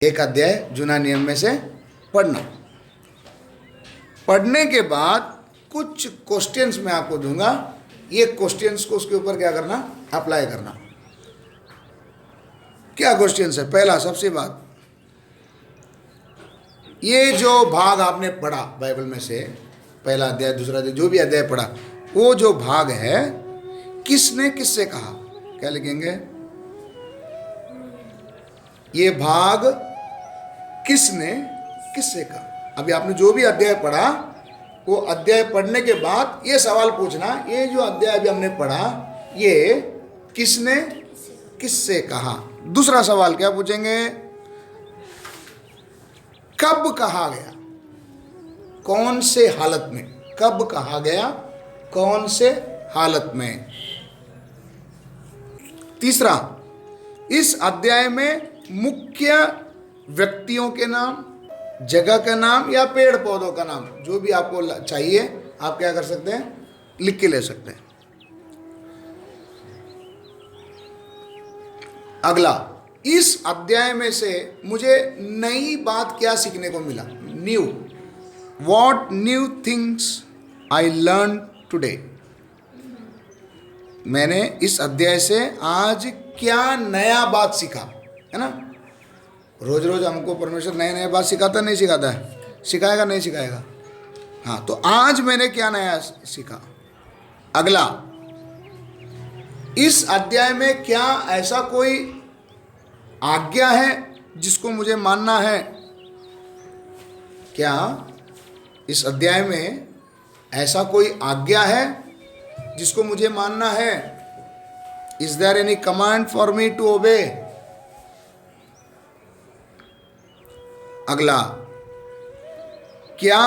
एक अध्याय जूना नियम में से पढ़ना। पढ़ने के बाद कुछ क्वेश्चंस मैं आपको दूंगा, ये क्वेश्चंस को उसके ऊपर क्या करना, अप्लाई करना। क्या क्वेश्चंस है? पहला, सबसे बात, ये जो भाग आपने पढ़ा बाइबल में से, पहला अध्याय दूसरा अध्याय जो भी अध्याय पढ़ा, वो जो भाग है किसने किससे कहा? क्या लिखेंगे? ये भाग किसने किससे कहा? अभी आपने जो भी अध्याय पढ़ा, वो अध्याय पढ़ने के बाद ये सवाल पूछना, ये जो अध्याय अभी हमने पढ़ा ये किसने किससे कहा। दूसरा सवाल क्या पूछेंगे? कब कहा गया, कौन से हालत में? कब कहा गया, कौन से हालत में? तीसरा, इस अध्याय में मुख्य व्यक्तियों के नाम, जगह का नाम या पेड़ पौधों का नाम, जो भी आपको चाहिए आप क्या कर सकते हैं, लिख के ले सकते हैं। अगला, इस अध्याय में से मुझे नई बात क्या सीखने को मिला? New, what new things I learn today. मैंने इस अध्याय से आज क्या नया बात सीखा, है ना? रोज रोज हमको परमेश्वर नए नए बात सिखाता नहीं सिखाता है? सिखाएगा नहीं सिखाएगा? हाँ, तो आज मैंने क्या नया सीखा। अगला, इस अध्याय में क्या ऐसा कोई आज्ञा है जिसको मुझे मानना है? क्या इस अध्याय में ऐसा कोई आज्ञा है जिसको मुझे मानना है? Is there any command for me to obey? अगला, क्या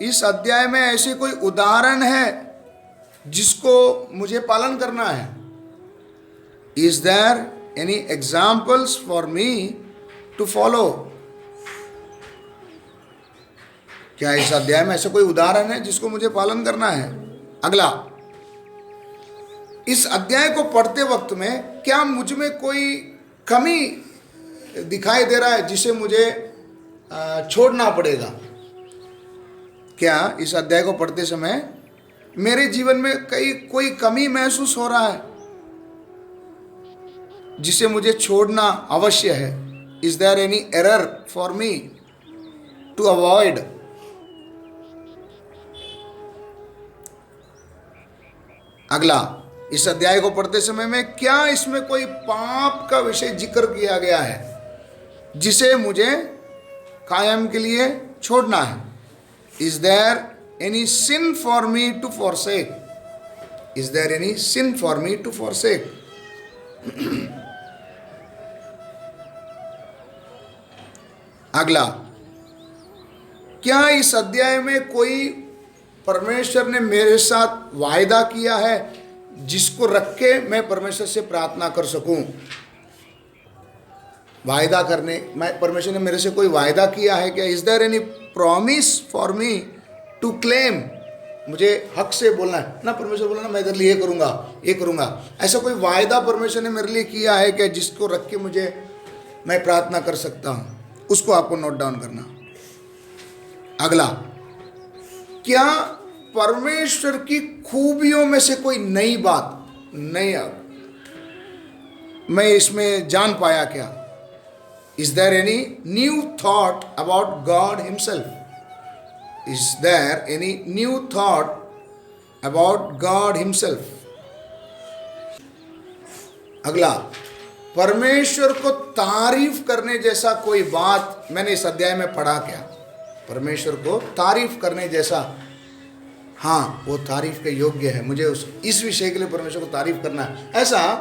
इस अध्याय में ऐसे कोई उदाहरण है जिसको मुझे पालन करना है? Is there any examples for me to follow? क्या इस अध्याय में ऐसा कोई उदाहरण है जिसको मुझे पालन करना है? अगला, इस अध्याय को पढ़ते वक्त में क्या मुझ में कोई कमी दिखाई दे रहा है जिसे मुझे छोड़ना पड़ेगा? क्या इस अध्याय को पढ़ते समय मेरे जीवन में कोई कमी महसूस हो रहा है जिसे मुझे छोड़ना अवश्य है? Is there any error for me to avoid? अगला, इस अध्याय को पढ़ते समय में क्या इसमें कोई पाप का विषय जिक्र किया गया है जिसे मुझे कायम के लिए छोड़ना है? Is there any sin for me to forsake? Is there any sin for me to forsake? अगला, क्या इस अध्याय में कोई परमेश्वर ने मेरे साथ वायदा किया है जिसको रख के मैं परमेश्वर से प्रार्थना कर सकूं? वायदा करने, मैं परमेश्वर ने मेरे से कोई वायदा किया है क्या? Is there any promise for me to claim? मुझे हक से बोलना है ना, परमेश्वर बोला ना मैं इधर लिए ये करूँगा, ऐसा कोई वायदा परमेश्वर ने मेरे लिए किया है क्या जिसको रख के मैं प्रार्थना कर सकता हूँ? उसको आपको नोट डाउन करना। अगला, क्या परमेश्वर की खूबियों में से कोई नई बात मैं इसमें जान पाया क्या? Is there any new thought about God himself? Is there any new thought about God himself? अगला, परमेश्वर को तारीफ करने जैसा कोई बात मैंने इस अध्याय में पढ़ा क्या? परमेश्वर को तारीफ करने जैसा, हाँ वो तारीफ के योग्य है, मुझे इस विषय के लिए परमेश्वर को तारीफ करना है, ऐसा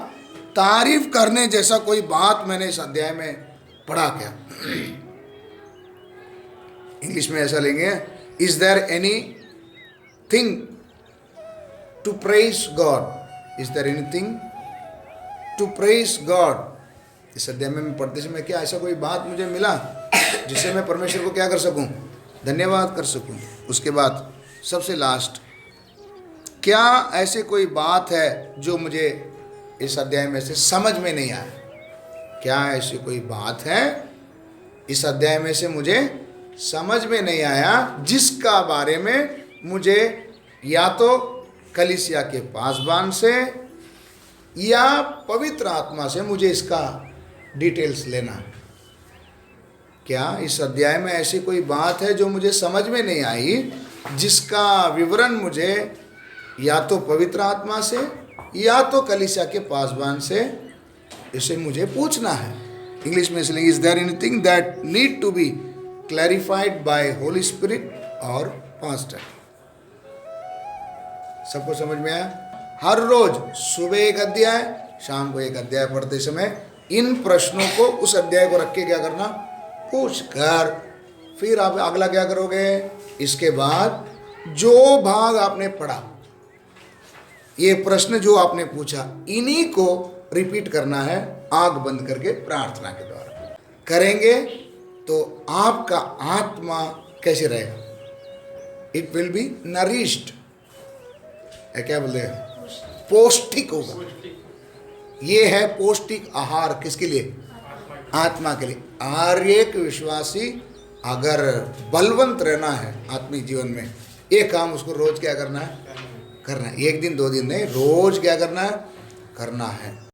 तारीफ करने जैसा कोई बात मैंने इस अध्याय में पढ़ा क्या? इंग्लिश में ऐसा लेंगे, is there anything to praise God? Is there anything to praise God? इस अध्याय में पढ़ते समय क्या ऐसा कोई बात मुझे मिला जिससे मैं परमेश्वर को क्या कर सकूं, धन्यवाद कर सकूं? उसके बाद सबसे लास्ट, क्या ऐसे कोई बात है जो मुझे इस अध्याय में से समझ में नहीं आया? क्या ऐसी कोई बात है इस अध्याय में से मुझे समझ में नहीं आया, जिसका बारे में मुझे या तो कलीसिया के पासबान से या पवित्र आत्मा से मुझे इसका डिटेल्स लेना है। क्या इस अध्याय में ऐसी कोई बात है जो मुझे समझ में नहीं आई, जिसका विवरण मुझे या तो पवित्र आत्मा से या तो कलीसिया के पासबान से इसे मुझे पूछना है। इंग्लिश में इसलिए, is there anything that need to be clarified by Holy Spirit और पास्टर। सबको समझ में आया? हर रोज सुबह एक अध्याय, शाम को एक अध्याय पढ़ते समय इन प्रश्नों को उस अध्याय को रख के क्या करना, पूछ कर फिर आप अगला क्या करोगे। इसके बाद जो भाग आपने पढ़ा, ये प्रश्न जो आपने पूछा, इन्हीं को रिपीट करना है आंख बंद करके प्रार्थना के द्वारा। करेंगे तो आपका आत्मा कैसे रहेगा? इट विल बी नरिश्ड, क्या बोलते हैं, पौष्टिक होगा। ये है पौष्टिक आहार, किसके लिए? आत्मा के लिए। हर एक विश्वासी अगर बलवंत रहना है आत्मिक जीवन में, ये काम उसको रोज क्या करना है, करना है। एक दिन दो दिन नहीं, रोज क्या करना है, करना है।